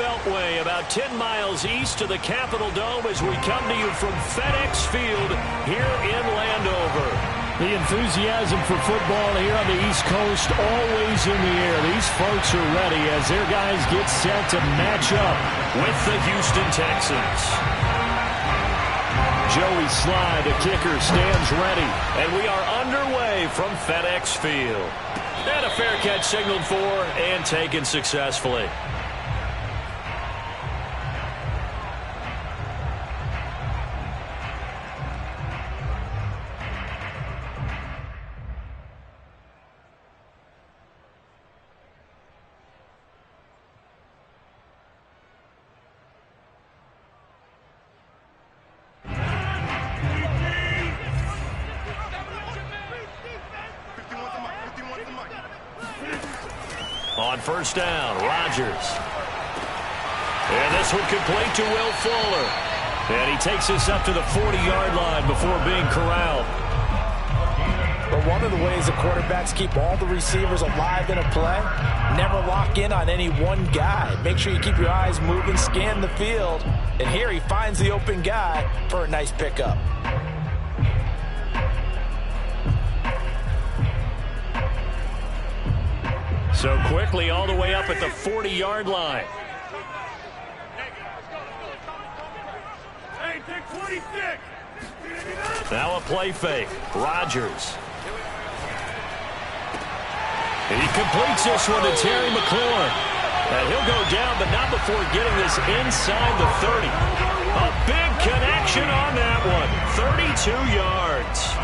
Beltway, about 10 miles east of the Capitol Dome as we come to you from FedEx Field here in Landover. The enthusiasm for football here on the East Coast always in the air. These folks are ready as their guys get set to match up with the Houston Texans. Joey Sly, the kicker, stands ready. And we are underway from FedEx Field. And a fair catch signaled for and taken successfully. On first down, Rodgers. And this one complete to Will Fuller. And he takes us up to the 40-yard line before being corralled. But one of the ways the quarterbacks keep all the receivers alive in a play, never lock in on any one guy. Make sure you keep your eyes moving, scan the field. And here he finds the open guy for a nice pickup. So quickly all the way up at the 40-yard line. Hey, take 26. Now a play fake. Rodgers. He completes this one to Terry McLaurin. And he'll go down, but not before getting this inside the 30. A big connection on that one. 32 yards.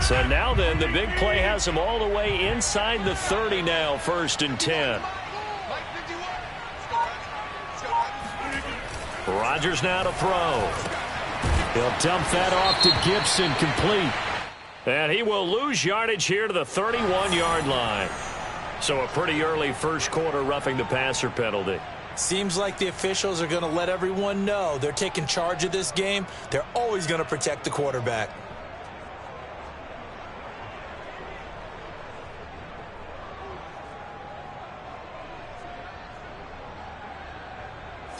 So now then, the big play has him all the way inside the 30 now, 1st and 10. Rodgers now to throw. He'll dump that off to Gibson, complete. And he will lose yardage here to the 31-yard line. So a pretty early first quarter roughing the passer penalty. Seems like the officials are going to let everyone know they're taking charge of this game. They're always going to protect the quarterback.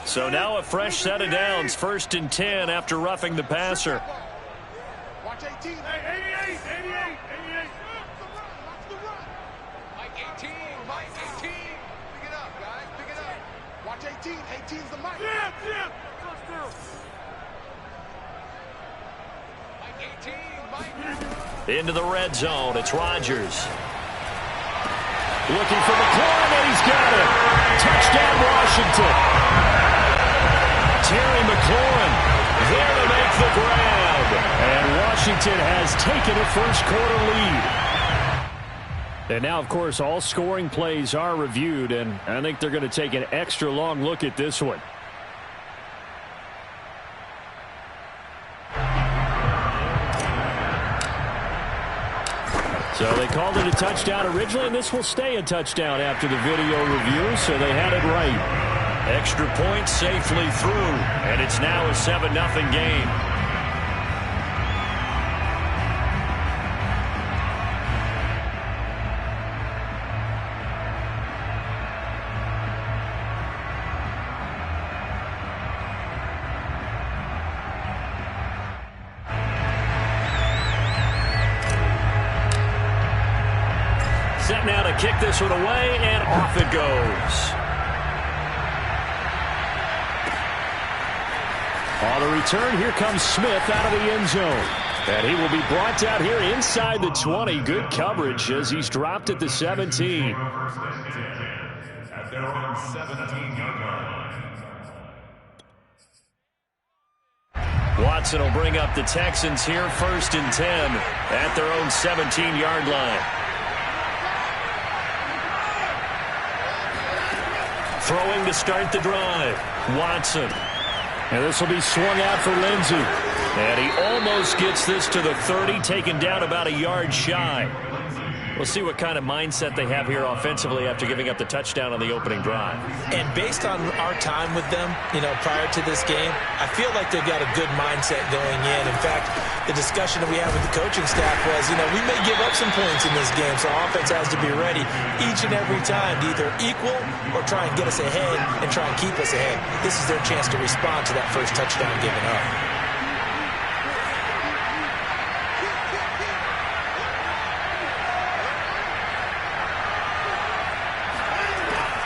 So now a fresh set of downs, 1st and 10 after roughing the passer. Watch 18. Hey, 88, 88, 88. Mike 18, Mike 18. Pick it up, guys, pick it up. Watch 18, 18's the Mike. Yeah. Mike 18, Mike. Into the red zone, it's Rodgers. Looking for McLaurin, and he's got it. Touchdown, Washington. Terry McLaurin there to make the grab. And Washington has taken a first quarter lead. And now, of course, all scoring plays are reviewed, and I think they're going to take an extra long look at this one. So they called it a touchdown originally, and this will stay a touchdown after the video review, so they had it right. Extra point safely through, and it's now a 7-0 game. Set now to kick this one away, and off it goes. On the return, here comes Smith out of the end zone. And he will be brought out here inside the 20. Good coverage as he's dropped at the 17. At their own 17-yard line. Watson will bring up the Texans here, 1st and 10 at their own 17-yard line. Throwing to start the drive. Watson. And this will be swung out for Lindsey. And he almost gets this to the 30, taken down about a yard shy. We'll see what kind of mindset they have here offensively after giving up the touchdown on the opening drive. And based on our time with them, prior to this game, I feel like they've got a good mindset going in. In fact, the discussion that we had with the coaching staff was, we may give up some points in this game, so offense has to be ready each and every time to either equal or try and get us ahead and try and keep us ahead. This is their chance to respond to that first touchdown given up.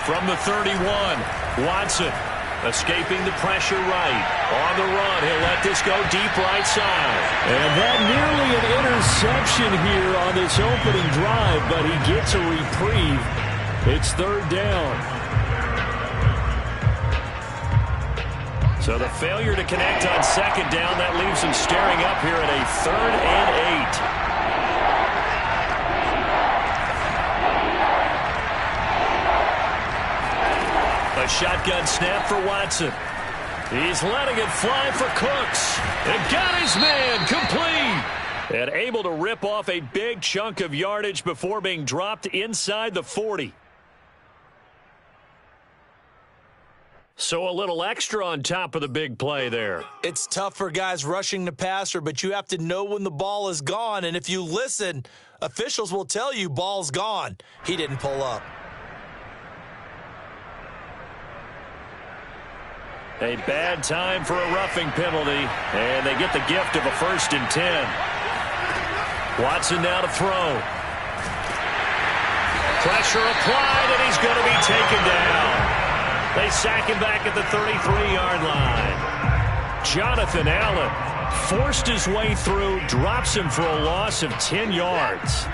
From the 31, Watson escaping the pressure right. On the run, he'll let this go deep right side. And that nearly an interception here on this opening drive, but he gets a reprieve. It's third down. So the failure to connect on second down, that leaves him staring up here at a 3rd and 8. A shotgun snap for Watson. He's letting it fly for Cooks. And got his man complete. And able to rip off a big chunk of yardage before being dropped inside the 40. So a little extra on top of the big play there. It's tough for guys rushing the passer, but you have to know when the ball is gone. And if you listen, officials will tell you ball's gone. He didn't pull up. A bad time for a roughing penalty, and they get the gift of a 1st and 10. Watson now to throw. Pressure applied, and he's going to be taken down. They sack him back at the 33-yard line. Jonathan Allen forced his way through, drops him for a loss of 10 yards.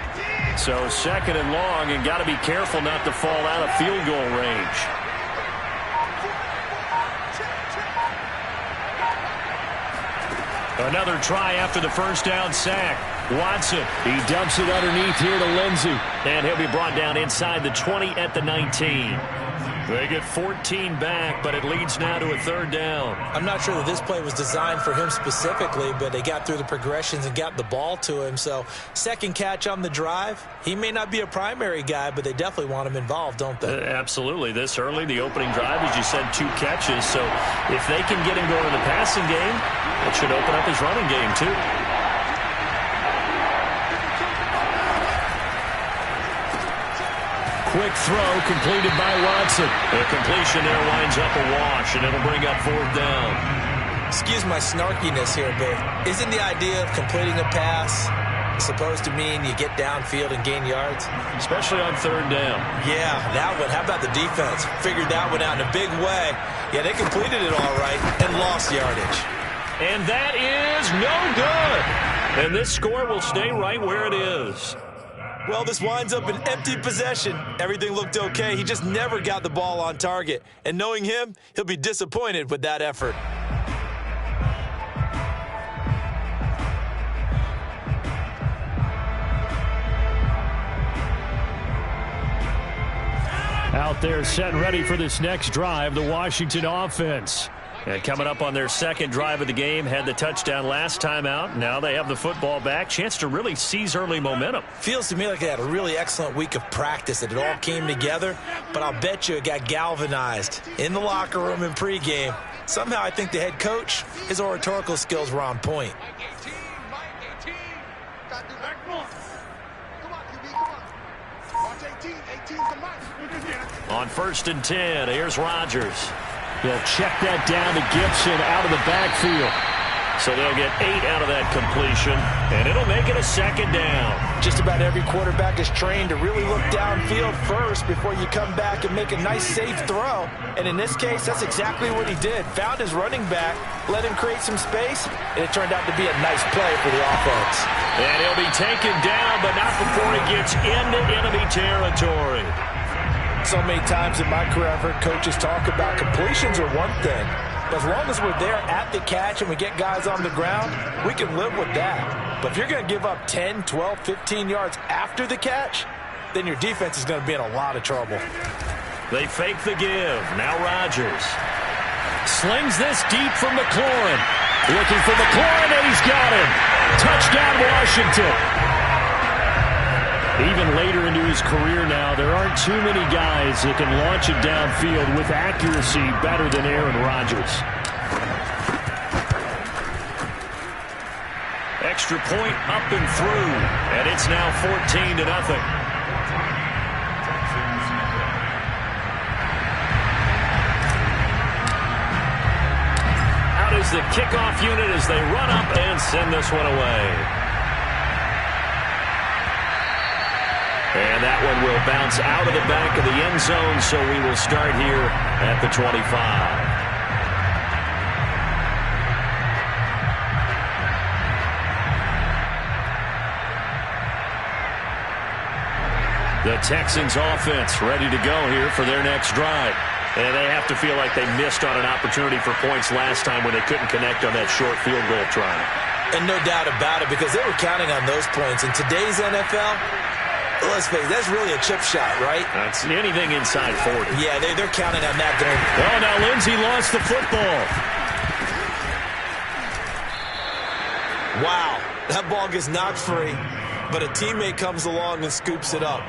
So 2nd and long, and got to be careful not to fall out of field goal range. Another try after the first down sack. Watson, he dumps it underneath here to Lindsey. And he'll be brought down inside the 20 at the 19. They get 14 back, but it leads now to a 3rd down. I'm not sure that this play was designed for him specifically, but they got through the progressions and got the ball to him. So 2nd catch on the drive. He may not be a primary guy, but they definitely want him involved, don't they? Absolutely. This early, the opening drive, as you said, 2 catches. So if they can get him going in the passing game, it should open up his running game, too. Quick throw completed by Watson. The completion there winds up a wash, and it'll bring up 4th down. Excuse my snarkiness here, but isn't the idea of completing a pass supposed to mean you get downfield and gain yards? Especially on 3rd down. Yeah, that one. How about the defense? Figured that one out in a big way. Yeah, they completed it all right and lost yardage. And that is no good. And this score will stay right where it is. Well, this winds up an empty possession. Everything looked okay. He just never got the ball on target. And knowing him, he'll be disappointed with that effort. Out there set and ready for this next drive, the Washington offense. And coming up on their 2nd drive of the game, had the touchdown last time out. Now they have the football back. Chance to really seize early momentum. Feels to me like they had a really excellent week of practice, that it all came together. But I'll bet you it got galvanized in the locker room in pregame. Somehow I think the head coach, his oratorical skills were on point. On 1st and 10, here's Rodgers. They'll check that down to Gibson out of the backfield. So they'll get 8 out of that completion, and it'll make it a 2nd down. Just about every quarterback is trained to really look downfield first before you come back and make a nice, safe throw. And in this case, that's exactly what he did. Found his running back, let him create some space, and it turned out to be a nice play for the offense. And he'll be taken down, but not before he gets into enemy territory. So many times in my career, I've heard coaches talk about completions are one thing. But as long as we're there at the catch and we get guys on the ground, we can live with that. But if you're going to give up 10, 12, 15 yards after the catch, then your defense is going to be in a lot of trouble. They fake the give. Now Rodgers slings this deep from McLaurin. Looking for McLaurin, and he's got him. Touchdown, Washington. Even later into his career now, there aren't too many guys that can launch it downfield with accuracy better than Aaron Rodgers. Extra point up and through, and it's now 14-0. Out is the kickoff unit as they run up and send this one away. And that one will bounce out of the back of the end zone, so we will start here at the 25. The Texans offense ready to go here for their next drive. And they have to feel like they missed on an opportunity for points last time when they couldn't connect on that short field goal try. And no doubt about it, because they were counting on those points. In today's NFL, let's face it, that's really a chip shot, right? That's anything inside 40. Yeah, they're counting on that going. Oh, now Lindsey lost the football. Wow, that ball gets knocked free, but a teammate comes along and scoops it up.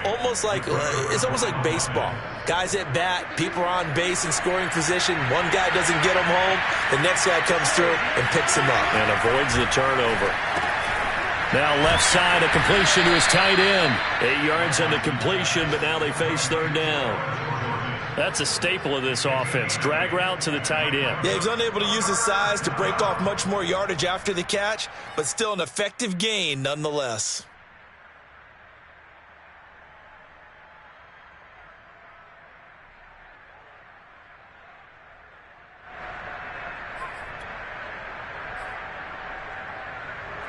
It's almost like baseball. Guys at bat, people are on base in scoring position. One guy doesn't get him home. The next guy comes through and picks him up. And avoids the turnover. Now left side, a completion to his tight end. 8 yards on the completion, but now they face third down. That's a staple of this offense. Drag route to the tight end. Yeah, he's unable to use his size to break off much more yardage after the catch, but still an effective gain nonetheless.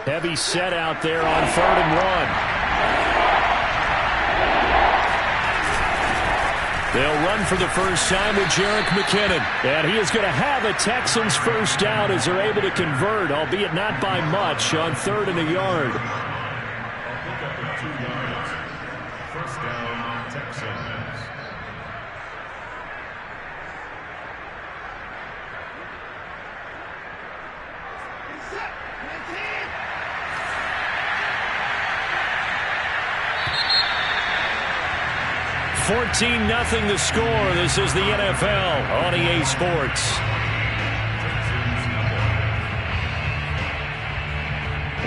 Heavy set out there on 3rd and 1. They'll run for the first time with Jerick McKinnon. And he is going to have a Texans first down as they're able to convert, albeit not by much, on 3rd and a yard. Pick up at 2 yards. First down, Texans. $14-0 the score. This is the NFL on EA Sports.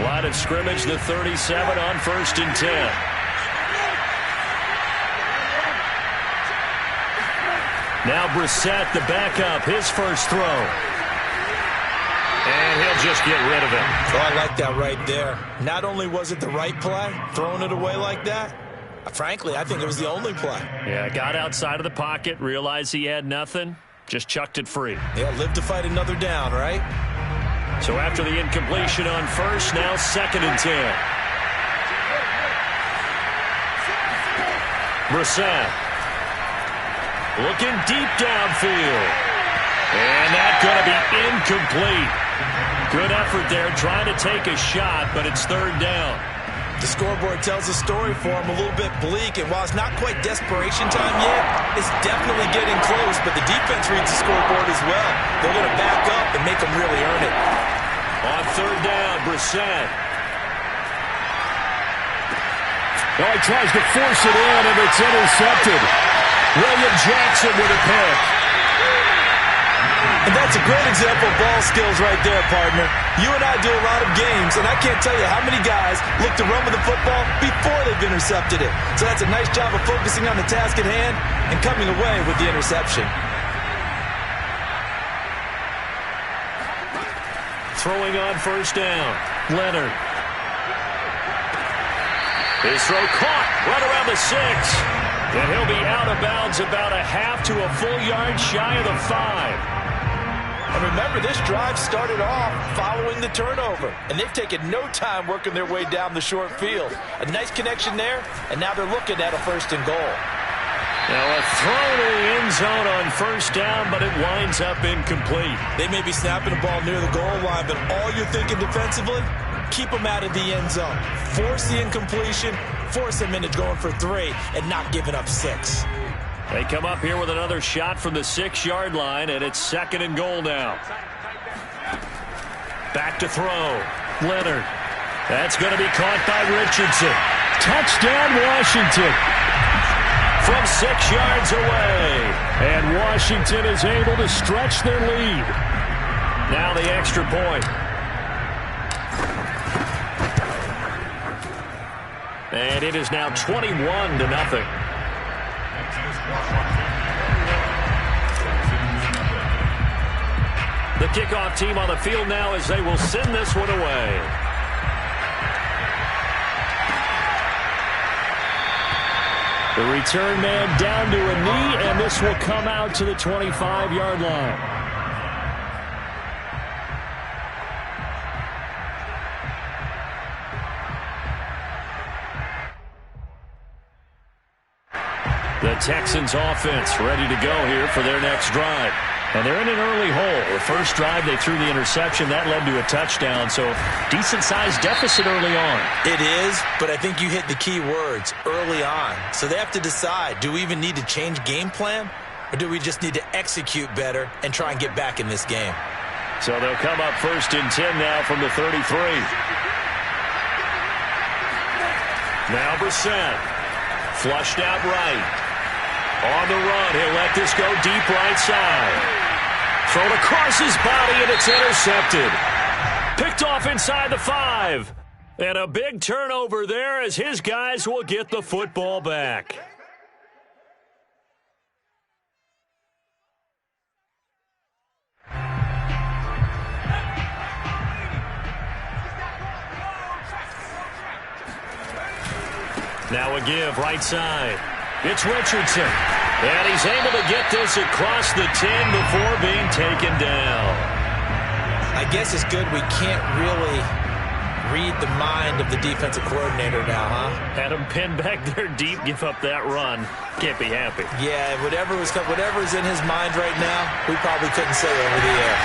Line of scrimmage, the 37 on 1st and 10. Now Brissett, the backup, his first throw. And he'll just get rid of it. Oh, I like that right there. Not only was it the right play, throwing it away like that, frankly, I think it was the only play. Yeah, got outside of the pocket, realized he had nothing, just chucked it free. Yeah, live to fight another down, right? So after the incompletion on 1st, now 2nd and 10. Brissett looking deep downfield. And that's going to be incomplete. Good effort there, trying to take a shot, but it's 3rd down. The scoreboard tells a story for him, a little bit bleak, and while it's not quite desperation time yet, it's definitely getting close, but the defense reads the scoreboard as well. They're going to back up and make them really earn it. On 3rd down, Brissett. Oh, he tries to force it in, and it's intercepted. William Jackson with a pick. And that's a great example of ball skills right there, partner. You and I do a lot of games, and I can't tell you how many guys look to run with the football before they've intercepted it. So that's a nice job of focusing on the task at hand and coming away with the interception. Throwing on 1st down, Leonard. His throw caught right around the 6. And he'll be out of bounds about a half to a full yard shy of the 5. And remember, this drive started off following the turnover, and they've taken no time working their way down the short field. A nice connection there, and now they're looking at a 1st and goal. Now a throw to the end zone on 1st down, but it winds up incomplete. They may be snapping the ball near the goal line, but all you're thinking defensively, keep them out of the end zone. Force the incompletion, force them into going for 3, and not giving up 6. They come up here with another shot from the 6-yard line, and it's 2nd and goal now. Back to throw. Leonard. That's going to be caught by Richardson. Touchdown, Washington. From 6 yards away. And Washington is able to stretch their lead. Now the extra point. And it is now 21-0. The kickoff team on the field now as they will send this one away. The return man down to a knee, and this will come out to the 25-yard line. The Texans offense ready to go here for their next drive. And they're in an early hole. The first drive, they threw the interception. That led to a touchdown, so decent-sized deficit early on. It is, but I think you hit the key words, early on. So they have to decide, do we even need to change game plan, or do we just need to execute better and try and get back in this game? So they'll come up 1st and 10 now from the 33. Now Brissett. Flushed out right. On the run, he'll let this go deep right side. Thrown across his body, and it's intercepted. Picked off inside the 5. And a big turnover there as his guys will get the football back. Now a give right side. It's Richardson. And he's able to get this across the 10 before being taken down. I guess it's good we can't really read the mind of the defensive coordinator now, huh? Had him pinned back there deep, give up that run. Can't be happy. Yeah, whatever's in his mind right now, we probably couldn't say over the air.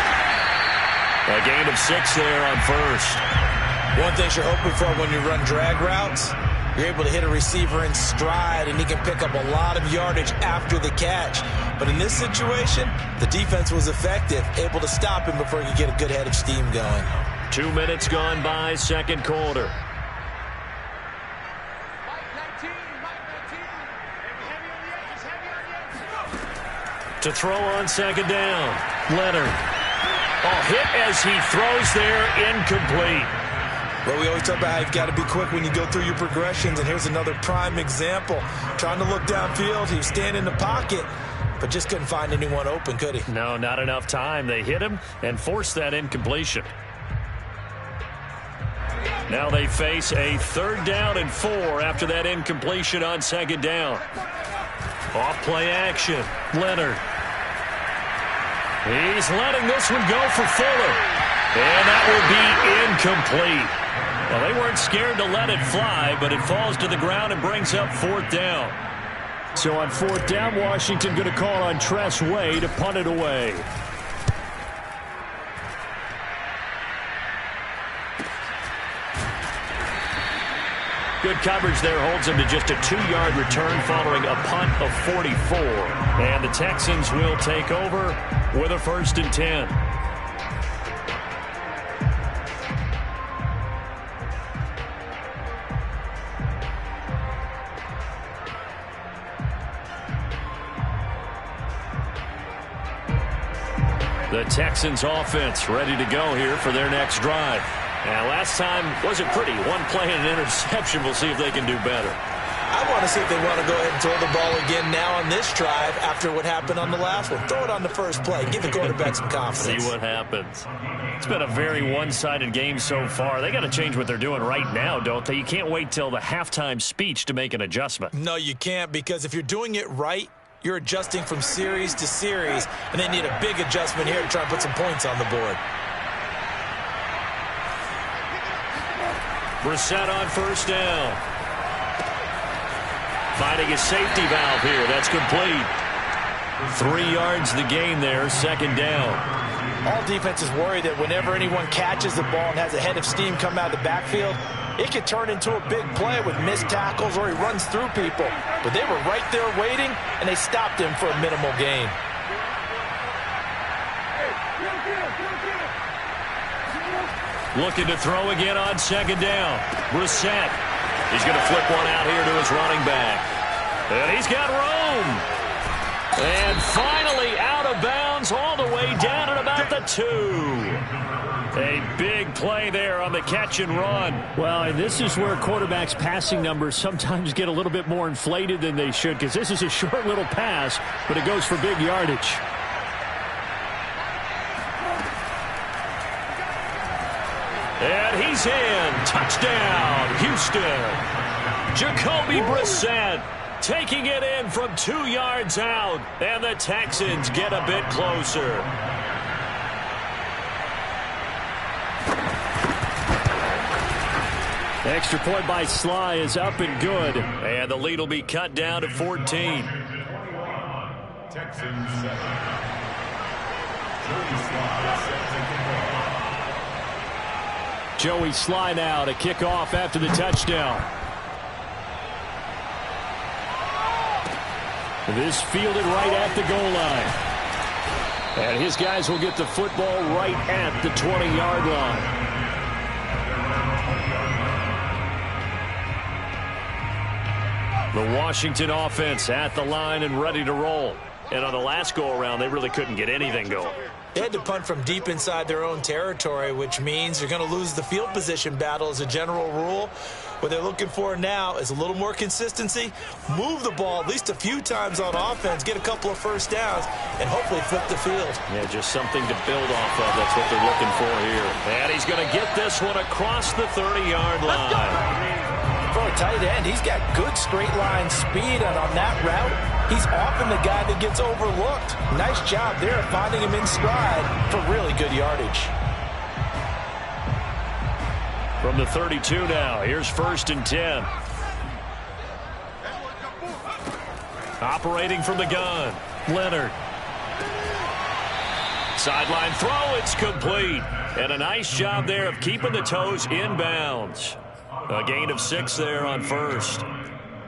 A gain of 6 there on 1st. One thing you're hoping for when you run drag routes, you're able to hit a receiver in stride, and he can pick up a lot of yardage after the catch. But in this situation, the defense was effective, able to stop him before he could get a good head of steam going. 2 minutes gone by, second quarter. To throw on second down, Leonard. Hit as he throws there, incomplete. Well, we always talk about how you've got to be quick when you go through your progressions, and here's another prime example. Trying to look downfield, he was standing in the pocket, but just couldn't find anyone open, could he? No, not enough time. They hit him and forced that incompletion. Now they face a 3rd down and 4 after that incompletion on second down. Off play action, Leonard. He's letting this one go for Fuller. And that will be incomplete. Well, they weren't scared to let it fly, but it falls to the ground and brings up 4th down. So on 4th down, Washington going to call on Tress Way to punt it away. Good coverage there holds him to just a 2-yard return following a punt of 44. And the Texans will take over with a 1st and 10. The Texans offense ready to go here for their next drive. Now, last time wasn't pretty. One play and an interception. We'll see if they can do better. I want to see if they want to go ahead and throw the ball again now on this drive after what happened on the last one. Throw it on the first play. Give the quarterback some confidence. See what happens. It's been a very one-sided game so far. They got to change what they're doing right now, don't they? You can't wait till the halftime speech to make an adjustment. No, you can't, because if you're doing it right, you're adjusting from series to series, and they need a big adjustment here to try and put some points on the board. Brissett on 1st down. Finding a safety valve here. That's complete. 3 yards the gain there, 2nd down. All defenses worry that whenever anyone catches the ball and has a head of steam come out of the backfield, it could turn into a big play with missed tackles or he runs through people. But they were right there waiting, and they stopped him for a minimal gain. Looking to throw again on 2nd down. Brissett He's going to flip one out here to his running back. And he's got room. And finally out of bounds all the way down at about the 2. A big play there on the catch and run. Well, and this is where quarterbacks' passing numbers sometimes get a little bit more inflated than they should, because this is a short little pass, but it goes for big yardage. And he's in. Touchdown, Houston. Jacoby Brissett taking it in from 2 yards out, and the Texans get a bit closer. Extra point by Sly is up and good. And the lead will be cut down to 14. Texans 7. Joey Sly sets the kickoff. Joey Sly now to kick off after the touchdown. This fielded right at the goal line. And his guys will get the football right at the 20-yard line. The Washington offense at the line and ready to roll. And on the last go-around, they really couldn't get anything going. They had to punt from deep inside their own territory, which means you're going to lose the field position battle as a general rule. What they're looking for now is a little more consistency, move the ball at least a few times on offense, get a couple of first downs, and hopefully flip the field. Yeah, just something to build off of. That's what they're looking for here. And he's going to get this one across the 30-yard line. For a tight end, he's got good straight line speed, and on that route, he's often the guy that gets overlooked. Nice job there finding him in stride for really good yardage. From the 32 now, here's 1st and 10. Operating from the gun, Leonard. Sideline throw, it's complete. And a nice job there of keeping the toes in bounds. A gain of 6 there on 1st.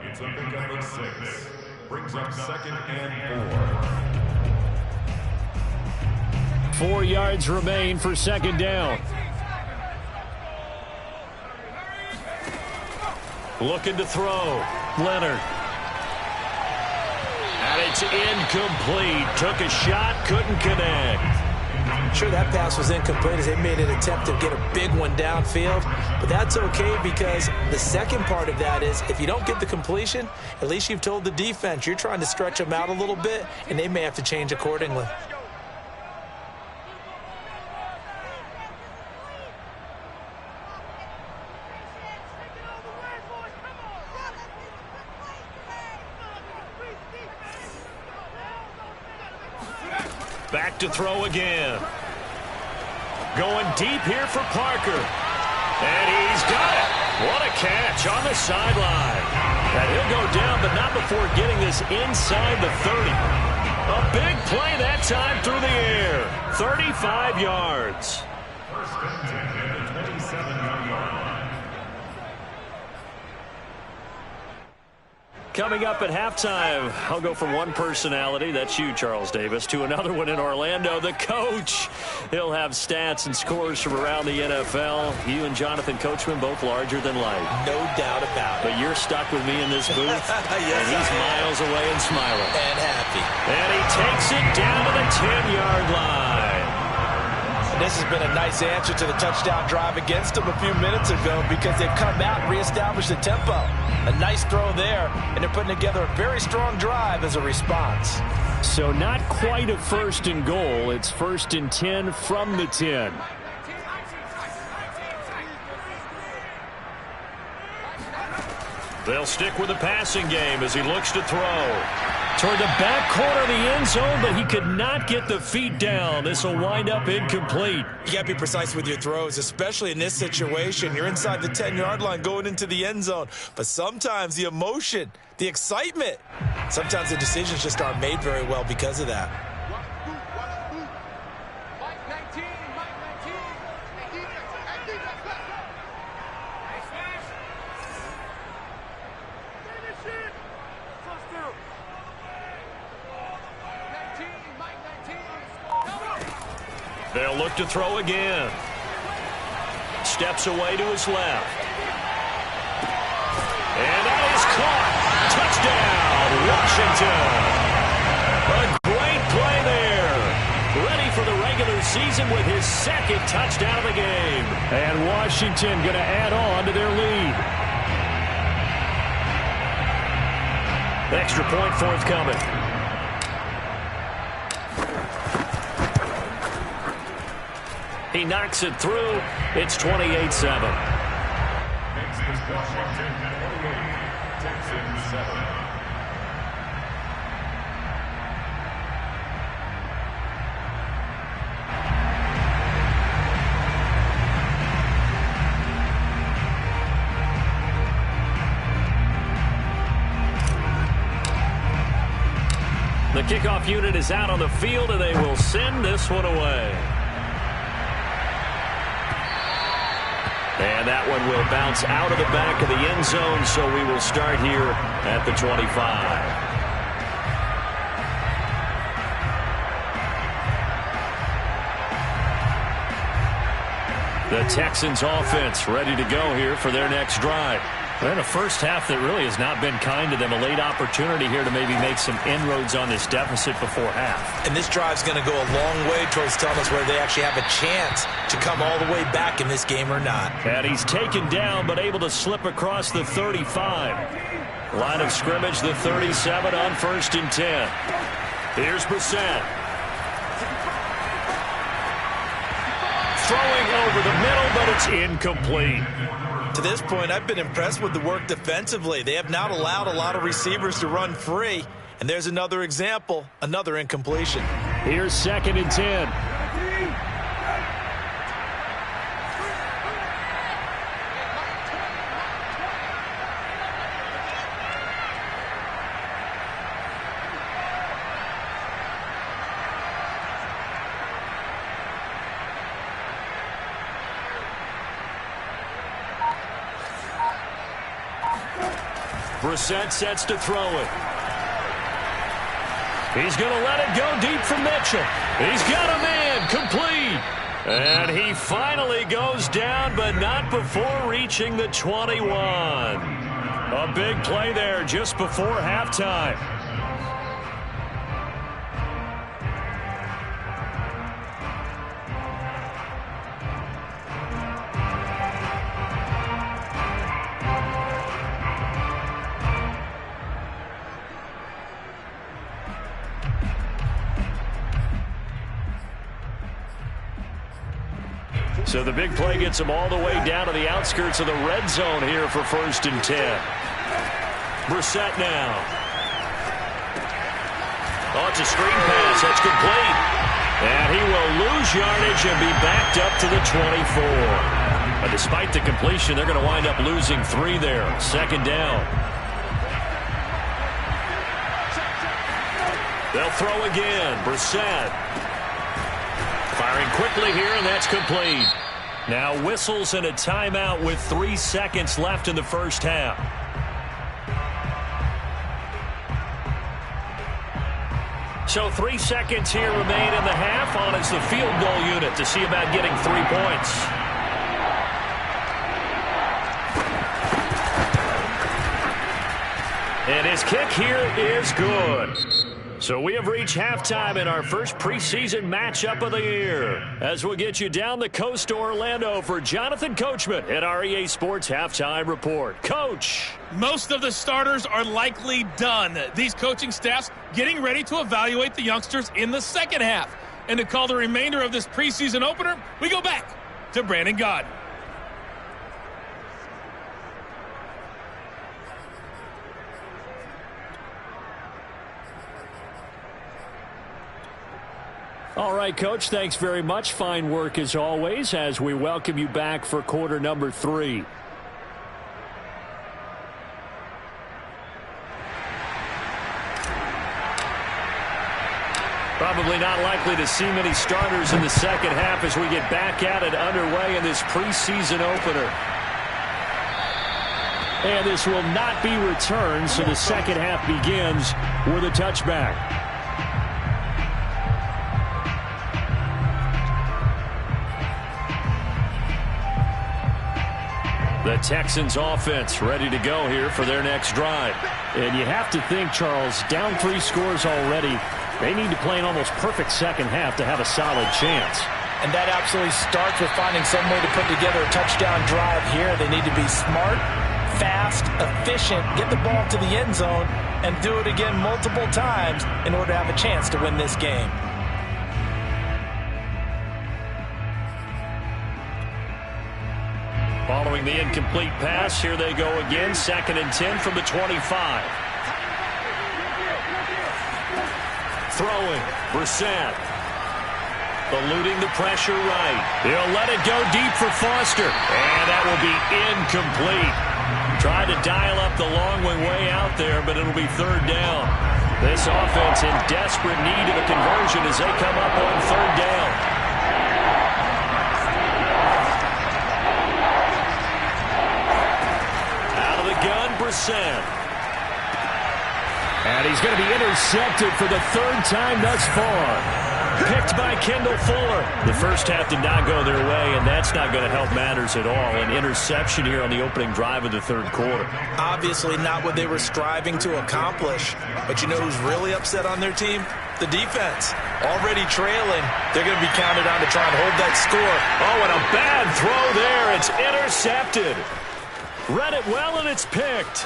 It's a pickup of 6. Brings up 2nd and 4. 4 yards remain for 2nd down. Looking to throw. Leonard. And it's incomplete. Took a shot, couldn't connect. Sure, that pass was incomplete as they made an attempt to get a big one downfield, but that's okay because the second part of that is if you don't get the completion, at least you've told the defense you're trying to stretch them out a little bit, and they may have to change accordingly. Back to throw again. Going deep here for Parker. And he's got it. What a catch on the sideline. And he'll go down, but not before getting this inside the 30. A big play that time through the air. 35 yards. 1st and 10 at the 27-yard line. Coming up at halftime, I'll go from one personality, that's you, Charles Davis, to another one in Orlando, the coach. He'll have stats and scores from around the NFL. You and Jonathan Coachman, both larger than life. No doubt about it. But you're stuck with me in this booth, yes, and he's miles away and smiling. And happy. And he takes it down to the 10-yard line. This has been a nice answer to the touchdown drive against them a few minutes ago because they've come out and reestablished the tempo. A nice throw there, and they're putting together a very strong drive as a response. So not quite a 1st and goal. It's 1st and 10 from the 10. They'll stick with the passing game as he looks to throw. Toward the back corner of the end zone, but he could not get the feet down. This will wind up incomplete. You got to be precise with your throws, especially in this situation. You're inside the 10-yard line going into the end zone. But sometimes the emotion, the excitement, sometimes the decisions just aren't made very well because of that. They'll look to throw again. Steps away to his left. Touchdown, Washington. A great play there. Ready for the regular season with his second touchdown of the game. And Washington going to add on to their lead. Extra point forthcoming. He knocks it through. It's 28-7. Makes this Washington 28, Texans 7. The kickoff unit is out on the field, and they will send this one away. And that one will bounce out of the back of the end zone, so we will start here at the 25. The Texans offense ready to go here for their next drive. They're in a first half that really has not been kind to them. A late opportunity here to maybe make some inroads on this deficit before half. And this drive's going to go a long way towards telling us whether they actually have a chance to come all the way back in this game or not. And he's taken down but able to slip across the 35. Line of scrimmage, the 37 on 1st and 10. Here's Brissett. Throwing over the middle, but it's incomplete. To this point, I've been impressed with the work defensively. They have not allowed a lot of receivers to run free. And there's another example, another incompletion. Here's 2nd and 10. Brissett sets to throw it. He's going to let it go deep for Mitchell. He's got a man, complete. And he finally goes down, but not before reaching the 21. A big play there just before halftime. So the big play gets him all the way down to the outskirts of the red zone here for 1st and 10. Brissett now. Oh, it's a screen pass. That's complete. And he will lose yardage and be backed up to the 24. But despite the completion, they're going to wind up losing 3 there. 2nd down. They'll throw again. Brissett. Firing quickly here, and that's complete. Now whistles and a timeout with 3 seconds left in the first half. So 3 seconds here remain in the half. On is the field goal unit to see about getting 3 points. And his kick here is good. So we have reached halftime in our first preseason matchup of the year. As we'll get you down the coast to Orlando for Jonathan Coachman at our EA Sports Halftime Report. Coach. Most of the starters are likely done. These coaching staffs getting ready to evaluate the youngsters in the second half. And to call the remainder of this preseason opener, we go back to Brandon Gaudin. All right, Coach, thanks very much. Fine work as always as we welcome you back for quarter number 3. Probably not likely to see many starters in the second half as we get back at it underway in this preseason opener. And this will not be returned, so the second half begins with a touchback. The Texans offense ready to go here for their next drive. And you have to think, Charles, down 3 scores already. They need to play an almost perfect second half to have a solid chance. And that absolutely starts with finding some way to put together a touchdown drive here. They need to be smart, fast, efficient, get the ball to the end zone, and do it again multiple times in order to have a chance to win this game. Following the incomplete pass, here they go again. 2nd and 10 from the 25. Throwing, Brissett. Eluding the pressure right. He'll let it go deep for Foster. And that will be incomplete. Tried to dial up the long way out there, but it'll be 3rd down. This offense in desperate need of a conversion as they come up on 3rd down. Out of the gun, Brissett. And he's going to be intercepted for the 3rd time thus far. Picked by Kendall Fuller. The first half did not go their way, and that's not going to help matters at all. An interception here on the opening drive of the 3rd quarter. Obviously not what they were striving to accomplish. But you know who's really upset on their team? The defense. Already trailing. They're going to be counted on to try and hold that score. Oh, and a bad throw there. It's intercepted. Read it well, and it's picked.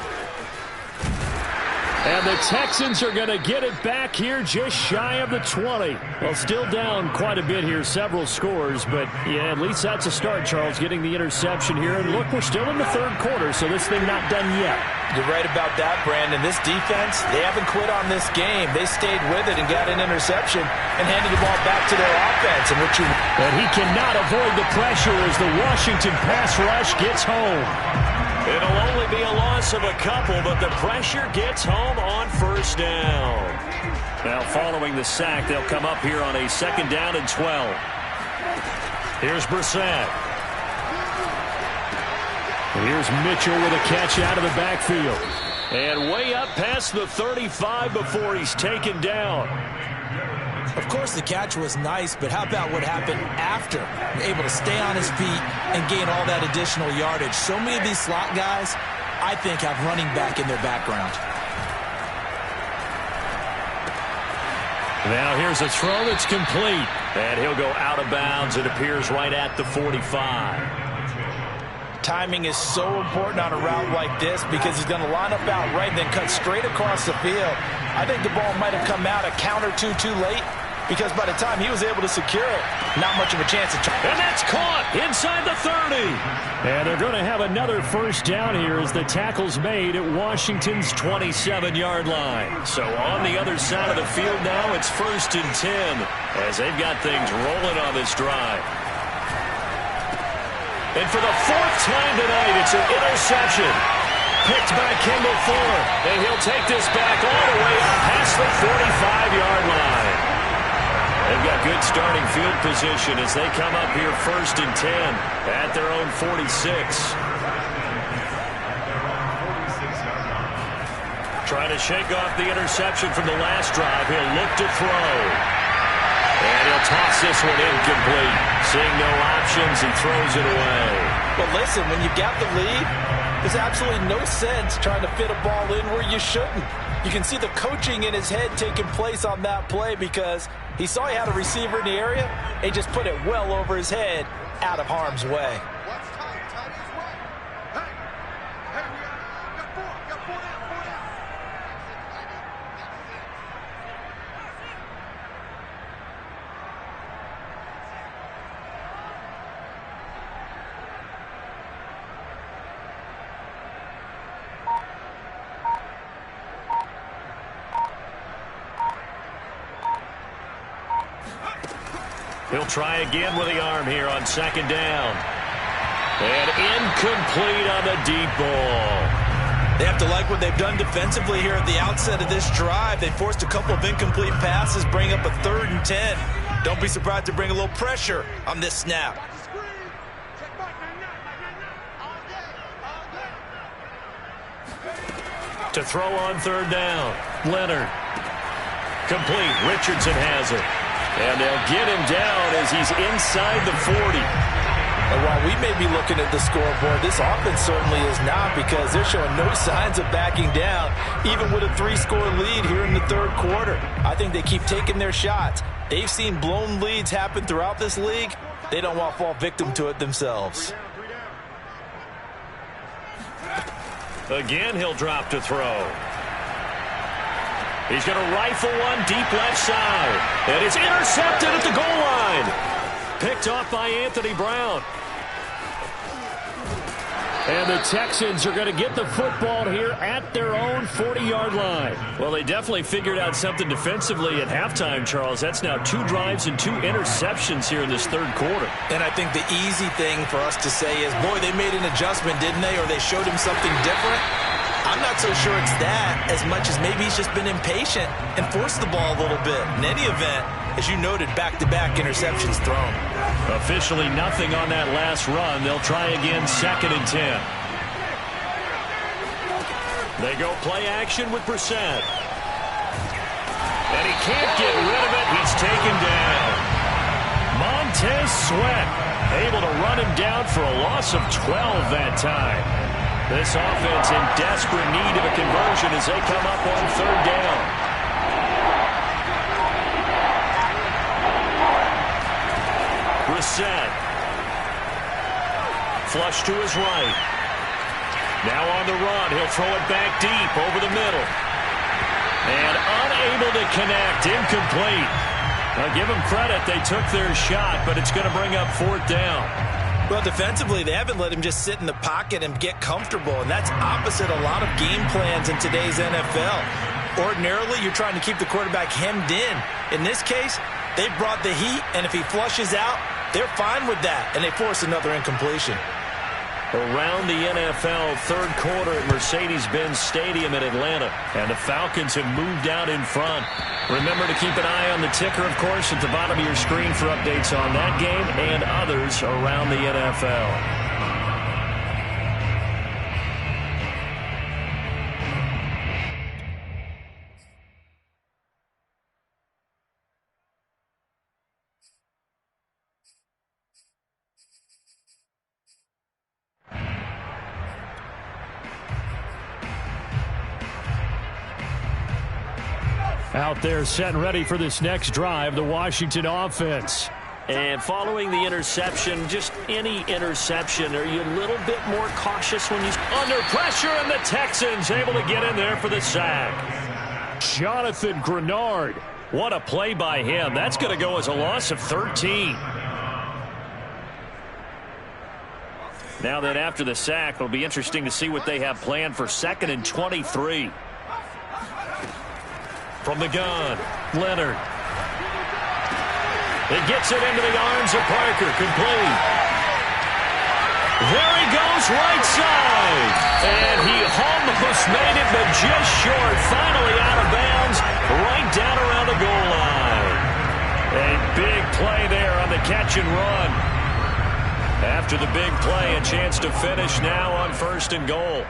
And the Texans are going to get it back here just shy of the 20. Well, still down quite a bit here, several scores. But, yeah, at least that's a start, Charles, getting the interception here. And, look, we're still in the 3rd quarter, so this thing not done yet. You're right about that, Brandon. This defense, they haven't quit on this game. They stayed with it and got an interception and handed the ball back to their offense. And he cannot avoid the pressure as the Washington pass rush gets home. It'll only be a loss of a couple, but the pressure gets home on 1st down. Now, following the sack, they'll come up here on a 2nd down and 12. Here's Brissett. And here's Mitchell with a catch out of the backfield. And way up past the 35 before he's taken down. Of course, the catch was nice, but how about what happened after? Able to stay on his feet and gain all that additional yardage. So many of these slot guys, I think, have running back in their background. Now here's a throw that's complete. And he'll go out of bounds. It appears right at the 45. Timing is so important on a route like this because he's going to line up out right and then cut straight across the field. I think the ball might have come out a count or two too late because by the time he was able to secure it, not much of a chance to try. And that's caught inside the 30. And they're going to have another 1st down here as the tackle's made at Washington's 27-yard line. So on the other side of the field now, it's 1st and 10 as they've got things rolling on this drive. And for the 4th time tonight, it's an interception. Picked by Kendall Fuller. And he'll take this back all the way up past the 45-yard line. They've got good starting field position as they come up here 1st and 10 at their own 46. Trying to shake off the interception from the last drive. He'll look to throw. And he'll toss this one incomplete. Seeing no options, he throws it away. But listen, when you've got the lead, there's absolutely no sense trying to fit a ball in where you shouldn't. You can see the coaching in his head taking place on that play because he saw he had a receiver in the area and he just put it well over his head out of harm's way. He'll try again with the arm here on 2nd down. And incomplete on the deep ball. They have to like what they've done defensively here at the outset of this drive. They forced a couple of incomplete passes, bring up a 3rd and 10. Don't be surprised to bring a little pressure on this snap. To throw on 3rd down. Leonard. Complete. Richardson has it. And they'll get him down as he's inside the 40. And while we may be looking at the scoreboard, this offense certainly is not, because they're showing no signs of backing down, even with a 3-score lead here in the third quarter. I think they keep taking their shots. They've seen blown leads happen throughout this league. They don't want to fall victim to it themselves. Again, he'll drop to throw. He's going to rifle one deep left side. And it's intercepted at the goal line. Picked off by Anthony Brown. And the Texans are going to get the football here at their own 40-yard line. Well, they definitely figured out something defensively at halftime, Charles. That's now 2 drives and 2 interceptions here in this third quarter. And I think the easy thing for us to say is, boy, they made an adjustment, didn't they? Or they showed him something different. I'm not so sure it's that as much as maybe he's just been impatient and forced the ball a little bit. In any event, as you noted, back-to-back interceptions thrown. Officially nothing on that last run. They'll try again, 2nd and 10. They go play action with Brissett. And he can't get rid of it. He's taken down. Montez Sweat able to run him down for a loss of 12 that time. This offense in desperate need of a conversion as they come up on 3rd down. Brissett. Flush to his right. Now on the run. He'll throw it back deep over the middle. And unable to connect. Incomplete. Now give them credit. They took their shot, but it's going to bring up 4th down. Well, defensively, they haven't let him just sit in the pocket and get comfortable, and that's opposite a lot of game plans in today's NFL. Ordinarily, you're trying to keep the quarterback hemmed in. In this case, they brought the heat, and if he flushes out, they're fine with that, and they force another incompletion. Around the NFL, third quarter at Mercedes-Benz Stadium in Atlanta. And the Falcons have moved out in front. Remember to keep an eye on the ticker, of course, at the bottom of your screen for updates on that game and others around the NFL. Out there set and ready for this next drive, the Washington offense. And following the interception, just any interception, are you a little bit more cautious when he's under pressure? And the Texans able to get in there for the sack. Jonathan Grenard. What a play by him. That's going to go as a loss of 13. Now that after the sack, it'll be interesting to see what they have planned for 2nd and 23. From the gun, Leonard. He gets it into the arms of Parker, complete. There he goes, right side. And he almost made it, but just short. Finally out of bounds, right down around the goal line. A big play there on the catch and run. After the big play, a chance to finish now on 1st and goal.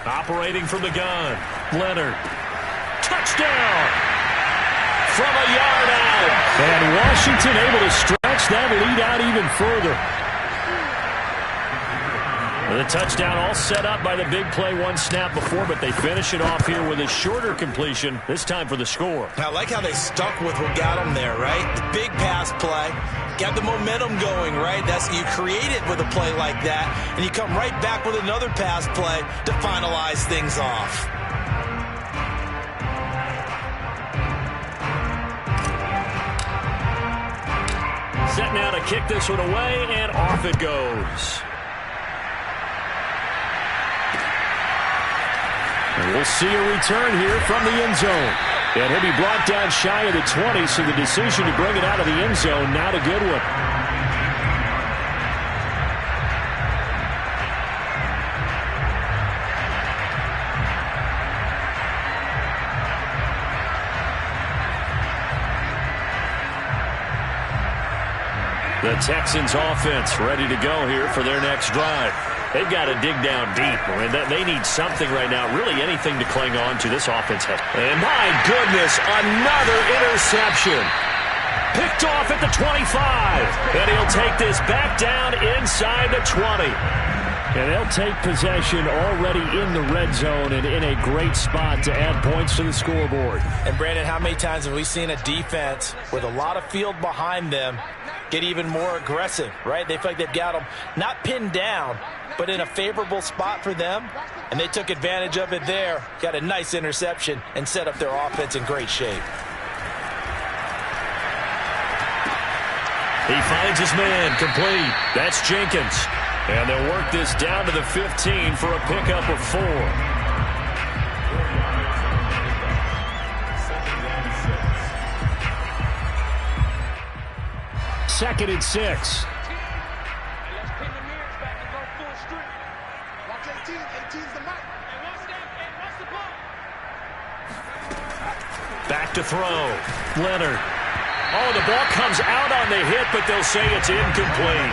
Operating from the gun, Leonard. Touchdown! From a yard out. And Washington able to stretch that lead out even further. The touchdown all set up by the big play one snap before, but they finish it off here with a shorter completion, this time for the score. I like how they stuck with what got them there, right? The big pass play. Got the momentum going, right? That's you create it with a play like that, and you come right back with another pass play to finalize things off. Set now to kick this one away, and off it goes. And we'll see a return here from the end zone. And he'll be brought down shy of the 20, so the decision to bring it out of the end zone, not a good one. The Texans offense ready to go here for their next drive. They've got to dig down deep. And they need something right now, really anything to cling on to. This offense has. And my goodness, another interception. Picked off at the 25. And he'll take this back down inside the 20. And they'll take possession already in the red zone and in a great spot to add points to the scoreboard. And, Brandon, how many times have we seen a defense with a lot of field behind them get even more aggressive, right? They feel like they've got them not pinned down, but in a favorable spot for them, and they took advantage of it there. Got a nice interception and set up their offense in great shape. He finds his man complete. That's Jenkins. And they'll work this down to the 15 for a pickup of 4. Second and 6. Back to throw. Leonard. Oh, the ball comes out on the hit, but they'll say it's incomplete.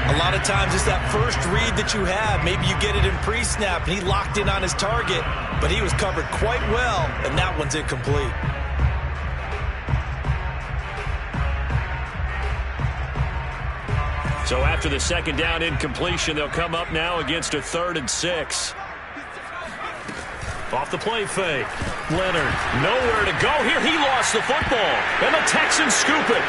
A lot of times it's that first read that you have. Maybe you get it in pre-snap, and he locked in on his target, but he was covered quite well, and that one's incomplete. So after the second down incompletion, they'll come up now against a 3rd and 6. Off the play fake. Leonard, nowhere to go here. He lost the football, and the Texans scoop it.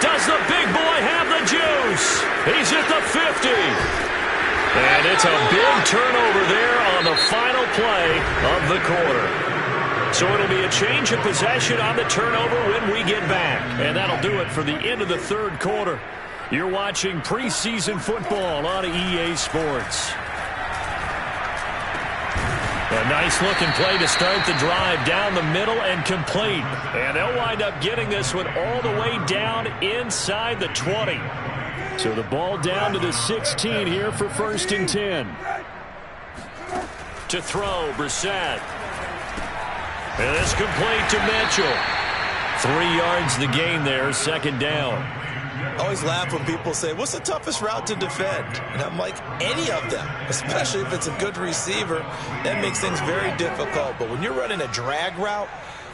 Does the big boy have the juice? He's at the 50. And it's a big turnover there on the final play of the quarter. So it'll be a change of possession on the turnover when we get back. And that'll do it for the end of the 3rd quarter. You're watching preseason football on EA Sports. A nice-looking play to start the drive down the middle and complete. And they'll wind up getting this one all the way down inside the 20. So the ball down to the 16 here for 1st and 10. To throw, Brissett. And it's complete to Mitchell. 3 yards the gain there, 2nd down. I always laugh when people say, what's the toughest route to defend? And I'm like, any of them, especially if it's a good receiver. That makes things very difficult. But when you're running a drag route,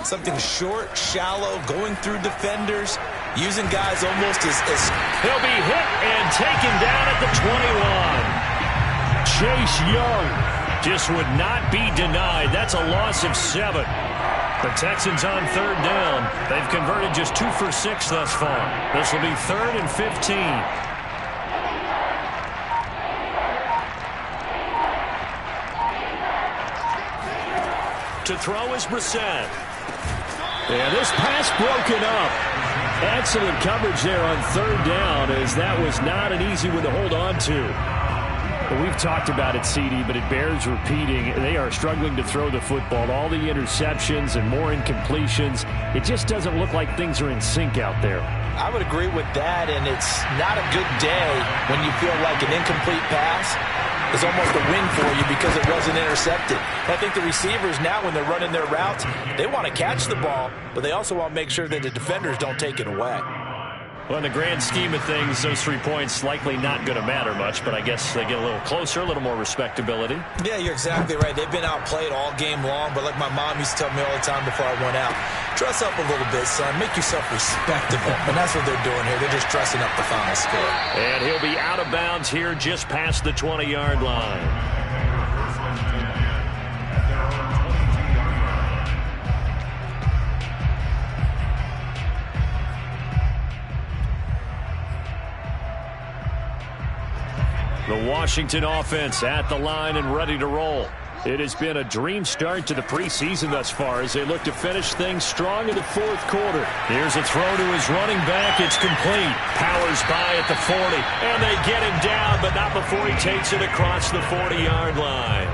something short, shallow, going through defenders, using guys almost as... He'll be hit and taken down at the 21. Chase Young just would not be denied. That's a loss of 7. The Texans on 3rd down. They've converted just 2 for 6 thus far. This will be 3rd and 15. To throw is Brissett. And this pass broken up. Excellent coverage there on 3rd down, as that was not an easy one to hold on to. We've talked about it, CD, but it bears repeating. They are struggling to throw the football. All the interceptions and more incompletions. It just doesn't look like things are in sync out there. I would agree with that, and it's not a good day when you feel like an incomplete pass is almost a win for you because it wasn't intercepted. I think the receivers now, when they're running their routes, they want to catch the ball, but they also want to make sure that the defenders don't take it away. Well, in the grand scheme of things, those 3 points likely not going to matter much, but I guess they get a little closer, a little more respectability. Yeah, you're exactly right. They've been outplayed all game long, but like my mom used to tell me all the time before I went out, dress up a little bit, son. Make yourself respectable. And that's what they're doing here. They're just dressing up the final score. And he'll be out of bounds here just past the 20-yard line. The Washington offense at the line and ready to roll. It has been a dream start to the preseason thus far as they look to finish things strong in the 4th quarter. Here's a throw to his running back. It's complete. Powers by at the 40. And they get him down, but not before he takes it across the 40-yard line.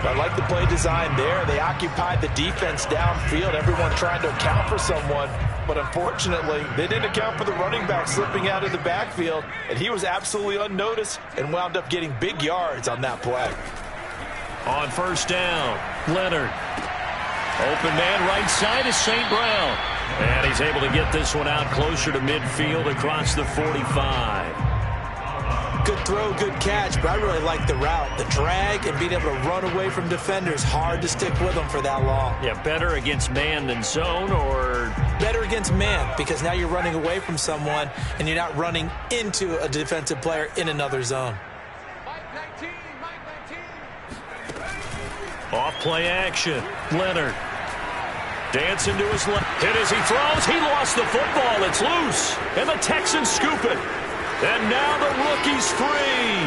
I like the play design there. They occupied the defense downfield, everyone trying to account for someone. But unfortunately, they didn't account for the running back slipping out of the backfield, and he was absolutely unnoticed and wound up getting big yards on that play. On 1st down, Leonard. Open man right side is St. Brown. And he's able to get this one out closer to midfield across the 45. Good throw, good catch, but I really like the route. The drag and being able to run away from defenders, hard to stick with them for that long. Yeah, better against man than zone, or better against man, because now you're running away from someone and you're not running into a defensive player in another zone. Off play action. Leonard dancing to his left. Hit as he throws. He lost the football. It's loose. And the Texans scoop it. And now the rookie's free.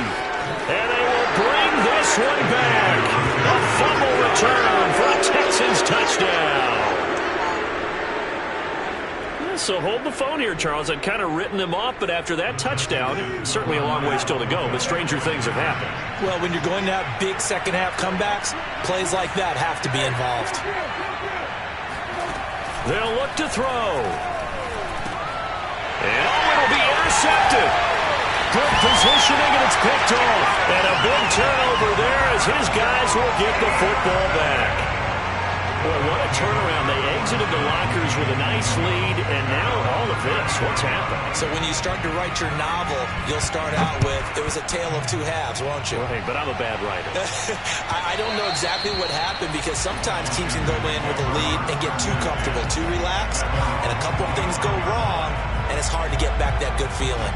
And they will bring this one back. A fumble return for a Texans touchdown. So hold the phone here, Charles. I'd kind of written them off, but after that touchdown, certainly a long way still to go, but stranger things have happened. Well, when you're going to have big second-half comebacks, plays like that have to be involved. They'll look to throw. And it'll be intercepted. Good positioning, and it's picked off. And a big turnover there as his guys will get the football back. Boy, what a turnaround. They exited the lockers with a nice lead, and now all of this. What's happened? So when you start to write your novel, you'll start out with, it was a tale of two halves, won't you? Right, but I'm a bad writer. I don't know exactly what happened, because sometimes teams can go in with a lead and get too comfortable, too relaxed, and a couple of things go wrong, and it's hard to get back that good feeling.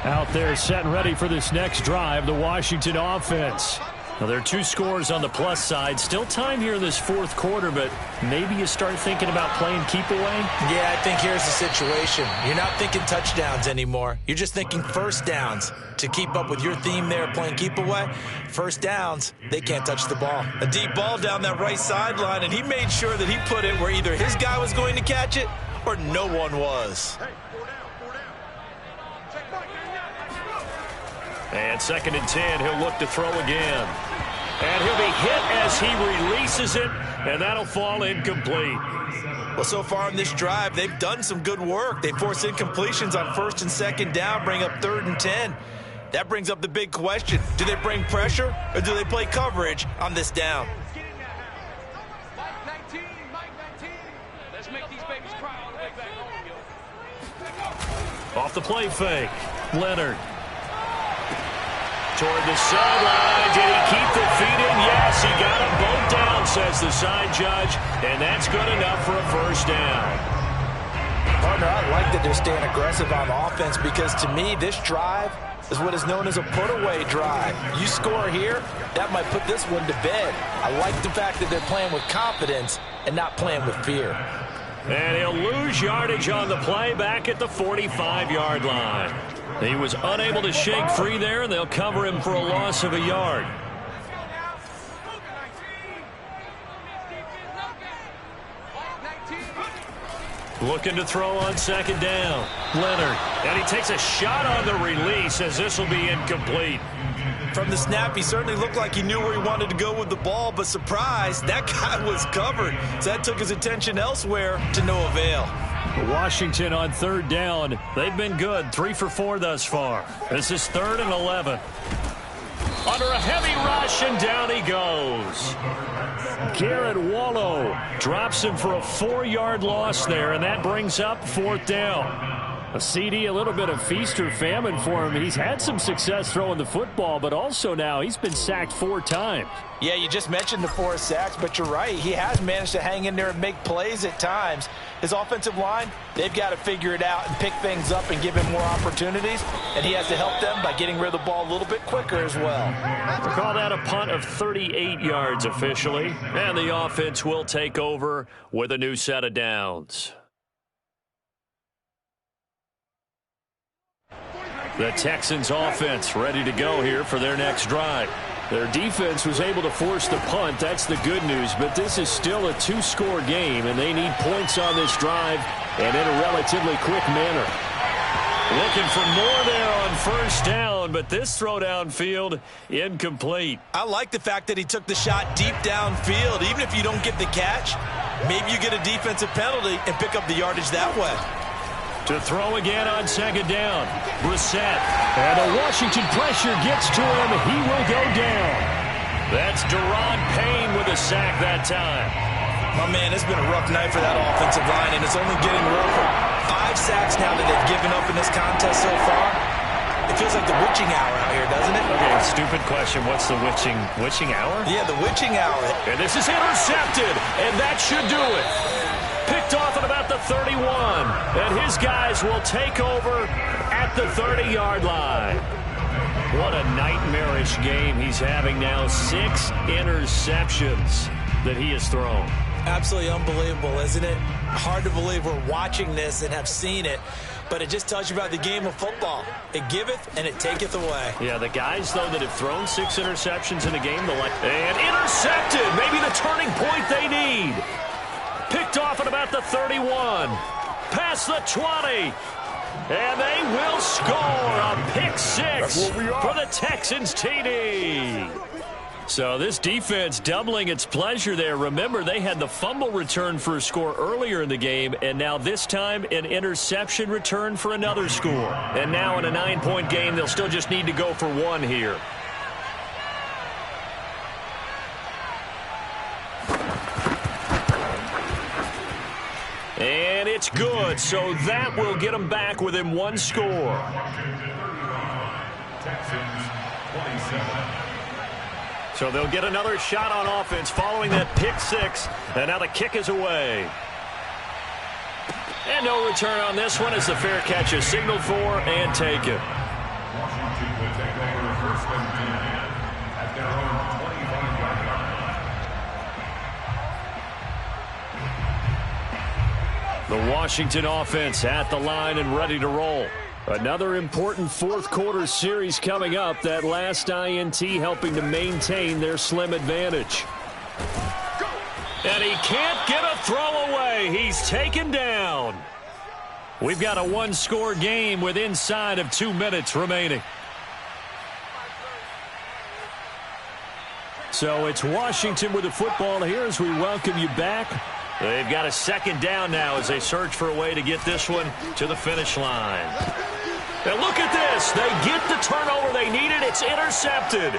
Out there set and ready for this next drive, the Washington offense. Now, there are two scores on the plus side. Still time here in this fourth quarter, but maybe you start thinking about playing keep away? Yeah, I think here's the situation. You're not thinking touchdowns anymore. You're just thinking first downs. To keep up with your theme there, playing keep away, first downs, they can't touch the ball. A deep ball down that right sideline, and he made sure that he put it where either his guy was going to catch it or no one was. And 2nd and 10, he'll look to throw again. And he'll be hit as he releases it, and that'll fall incomplete. Well, so far in this drive, they've done some good work. They force incompletions on 1st and 2nd down, bring up 3rd and 10. That brings up the big question. Do they bring pressure, or do they play coverage on this down? Let's make these babies cry all the way back home, yo. Off the play fake, Leonard. Toward the sideline. Did he keep the feet in? Yes, he got them both down, says the side judge. And that's good enough for a first down. Partner, I like that they're staying aggressive on offense, because to me, this drive is what is known as a put-away drive. You score here, that might put this one to bed. I like the fact that they're playing with confidence and not playing with fear. And he'll lose yardage on the play back at the 45-yard line. He was unable to shake free there, and they'll cover him for a loss of a yard. Looking to throw on 2nd down. Leonard. And he takes a shot on the release as this will be incomplete. From the snap, he certainly looked like he knew where he wanted to go with the ball, but surprise, that guy was covered. So that took his attention elsewhere to no avail. Washington on 3rd down. They've been good, 3 for 4 thus far. This is 3rd and 11. Under a heavy rush, and down he goes. Garrett Wallow drops him for a 4-yard loss there, and that brings up 4th down. A CD, a little bit of feast or famine for him. He's had some success throwing the football, but also now he's been sacked 4 times. Yeah, you just mentioned the 4 sacks, but you're right. He has managed to hang in there and make plays at times. His offensive line, they've got to figure it out and pick things up and give him more opportunities, and he has to help them by getting rid of the ball a little bit quicker as well. We'll call that a punt of 38 yards officially, and the offense will take over with a new set of downs. The Texans offense ready to go here for their next drive. Their defense was able to force the punt. That's the good news, but this is still a 2-score game, and they need points on this drive and in a relatively quick manner. Looking for more there on 1st down, but this throw downfield incomplete. I like the fact that he took the shot deep downfield. Even if you don't get the catch, maybe you get a defensive penalty and pick up the yardage that way. To throw again on 2nd down. Brissett. And the Washington pressure gets to him. He will go down. That's Deron Payne with a sack that time. Oh, man, it's been a rough night for that offensive line, and it's only getting rougher. 5 sacks now that they've given up in this contest so far. It feels like the witching hour out here, doesn't it? Okay, stupid question. What's the witching hour? Yeah, the witching hour. And this is intercepted, and that should do it. Picked off at about the 31, and his guys will take over at the 30-yard line. What a nightmarish game he's having now. 6 interceptions that he has thrown. Absolutely unbelievable, isn't it? Hard to believe we're watching this and have seen it, but it just tells you about the game of football. It giveth and it taketh away. Yeah, the guys, though, that have thrown 6 interceptions in a game, and intercepted, maybe the turning point they need. Picked off at about the 31, past the 20, and they will score a pick 6 for the Texans TD. So this defense doubling its pleasure there. Remember, they had the fumble return for a score earlier in the game, and now this time an interception return for another score. And now in a 9-point game, they'll still just need to go for 1 here. And it's good, so that will get them back within 1 score. Texans 27. So they'll get another shot on offense following that pick 6. And now the kick is away. And no return on this one as the fair catch is signaled for and taken. Washington will take over first and 10 at their own 25-yard line. The Washington offense at the line and ready to roll. Another important fourth-quarter series coming up. That last INT helping to maintain their slim advantage. And he can't get a throw away. He's taken down. We've got a 1-score game with inside of 2 minutes remaining. So it's Washington with the football here as we welcome you back. They've got a 2nd down now as they search for a way to get this one to the finish line. And look at this. They get the turnover they needed. It's intercepted.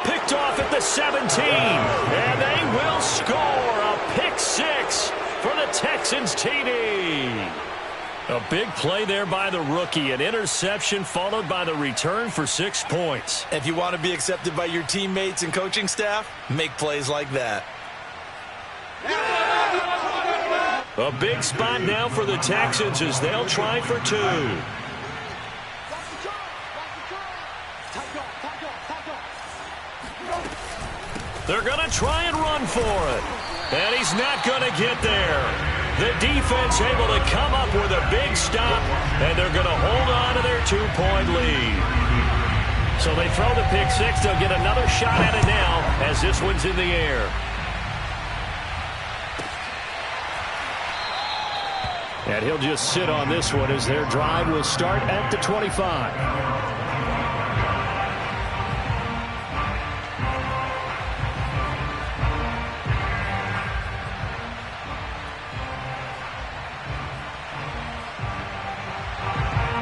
Picked off at the 17. And they will score a pick 6 for the Texans TD. A big play there by the rookie. An interception followed by the return for 6 points. If you want to be accepted by your teammates and coaching staff, make plays like that. A big spot now for the Texans as they'll try for 2. They're going to try and run for it. And he's not going to get there. The defense able to come up with a big stop, and they're going to hold on to their 2-point lead. So they throw the pick 6. They'll get another shot at it now as this one's in the air. And he'll just sit on this one as their drive will start at the 25.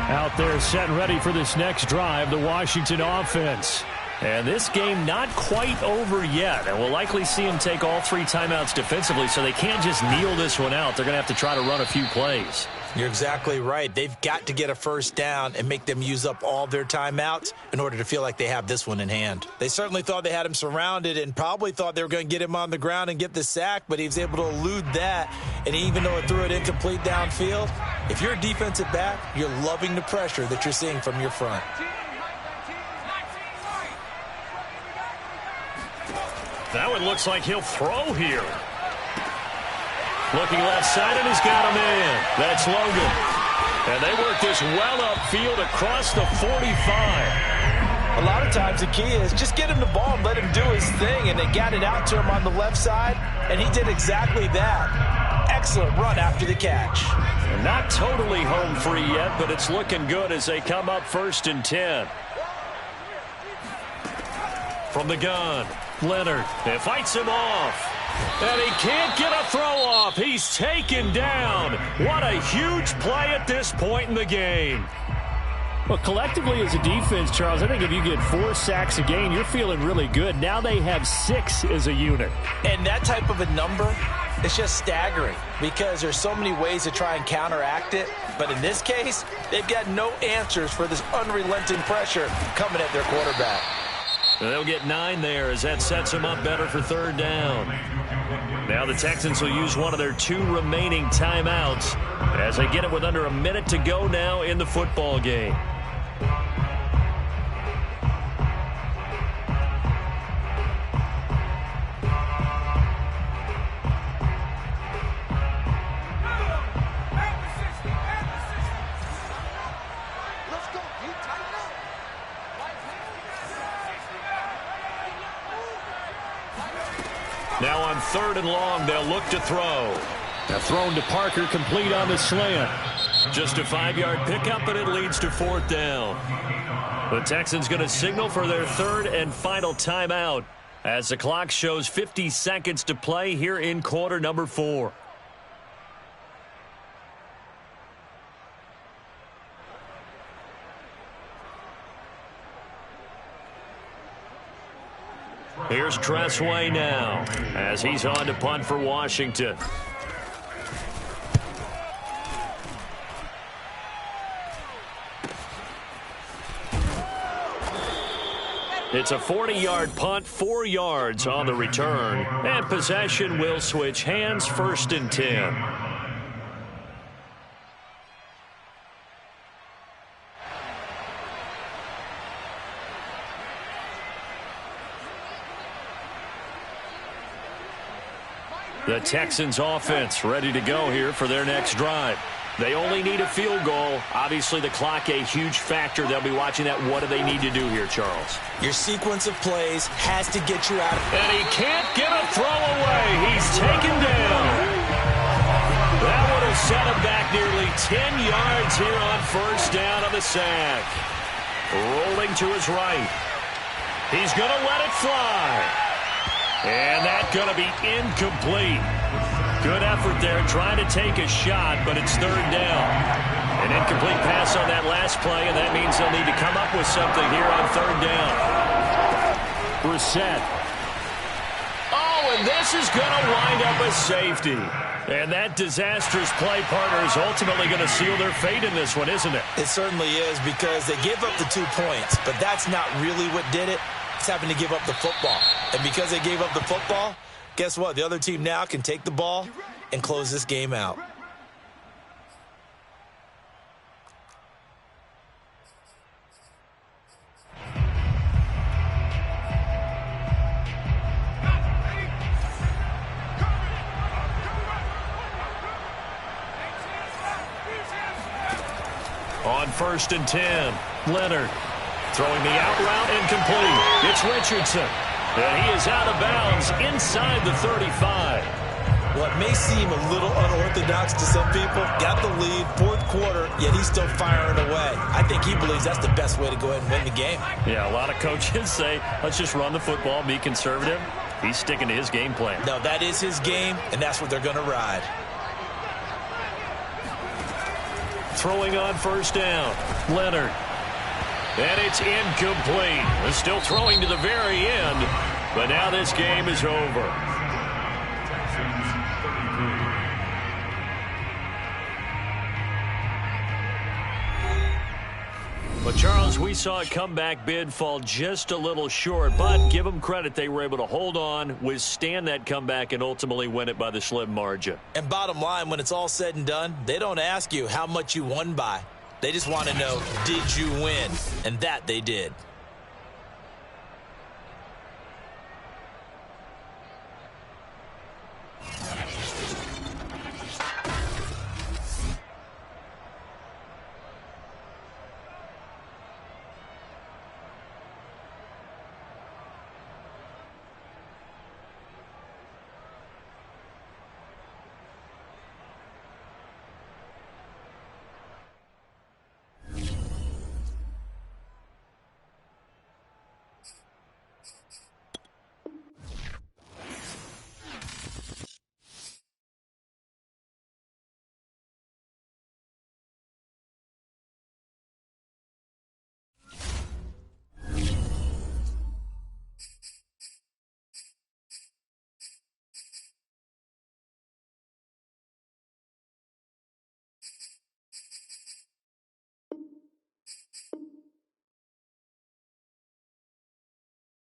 Out there set and ready for this next drive, the Washington offense. And this game not quite over yet. And we'll likely see them take all 3 timeouts defensively, so they can't just kneel this one out. They're going to have to try to run a few plays. You're exactly right. They've got to get a first down and make them use up all their timeouts in order to feel like they have this one in hand. They certainly thought they had him surrounded and probably thought they were going to get him on the ground and get the sack, but he was able to elude that. And even though it threw it incomplete downfield, if you're a defensive back, you're loving the pressure that you're seeing from your front. That one looks like he'll throw here. Looking left side, and he's got him in. That's Logan. And they work this well upfield across the 45. A lot of times the key is just get him the ball and let him do his thing, and they got it out to him on the left side, and he did exactly that. Excellent run after the catch. And not totally home free yet, but it's looking good as they come up 1st and 10. From the gun, Leonard. It fights him off. And he can't get a throw off. He's taken down. What a huge play at this point in the game. Well, collectively as a defense, Charles, I think if you get 4 sacks a game, you're feeling really good. Now they have 6 as a unit. And that type of a number It's just staggering because there's so many ways to try and counteract it. But in this case, they've got no answers for this unrelenting pressure coming at their quarterback. They'll get 9 there as that sets them up better for third down. Now the Texans will use one of their 2 remaining timeouts as they get it with under a minute to go now in the football game. Now on 3rd and long, they'll look to throw. Now thrown to Parker, complete on the slant. Just a 5-yard pickup, and it leads to 4th down. The Texans going to signal for their 3rd and final timeout as the clock shows 50 seconds to play here in quarter number 4. Here's Tressway now as he's on to punt for Washington. It's a 40-yard punt, 4 yards on the return. And possession will switch hands, 1st and 10. The Texans offense ready to go here for their next drive. They only need a field goal. Obviously, the clock a huge factor. They'll be watching that. What do they need to do here, Charles? Your sequence of plays has to get you out of it. And he can't get a throw away. He's taken down. That would have set him back nearly 10 yards here on 1st down on the sack. Rolling to his right. He's going to let it fly. And that's going to be incomplete. Good effort there trying to take a shot, but it's 3rd down. An incomplete pass on that last play, and that means they'll need to come up with something here on 3rd down. Brissett. Oh, and this is going to wind up a safety. And that disastrous play partner is ultimately going to seal their fate in this one, isn't it? It certainly is, because they gave up the 2 points, but that's not really what did it. It's having to give up the football. And because they gave up the football, guess what? The other team now can take the ball and close this game out. On 1st and 10, Leonard throwing the out route incomplete. It's Richardson. And he is out of bounds inside the 35. Well, it may seem a little unorthodox to some people. Got the lead, 4th quarter, yet he's still firing away. I think he believes that's the best way to go ahead and win the game. Yeah, a lot of coaches say, let's just run the football, be conservative. He's sticking to his game plan. No, that is his game, and that's what they're going to ride. Throwing on 1st down, Leonard. And it's incomplete. They're still throwing to the very end, but now this game is over. But, Charles, we saw a comeback bid fall just a little short, but give them credit. They were able to hold on, withstand that comeback, and ultimately win it by the slim margin. And bottom line, when it's all said and done, they don't ask you how much you won by. They just want to know, did you win? And that they did.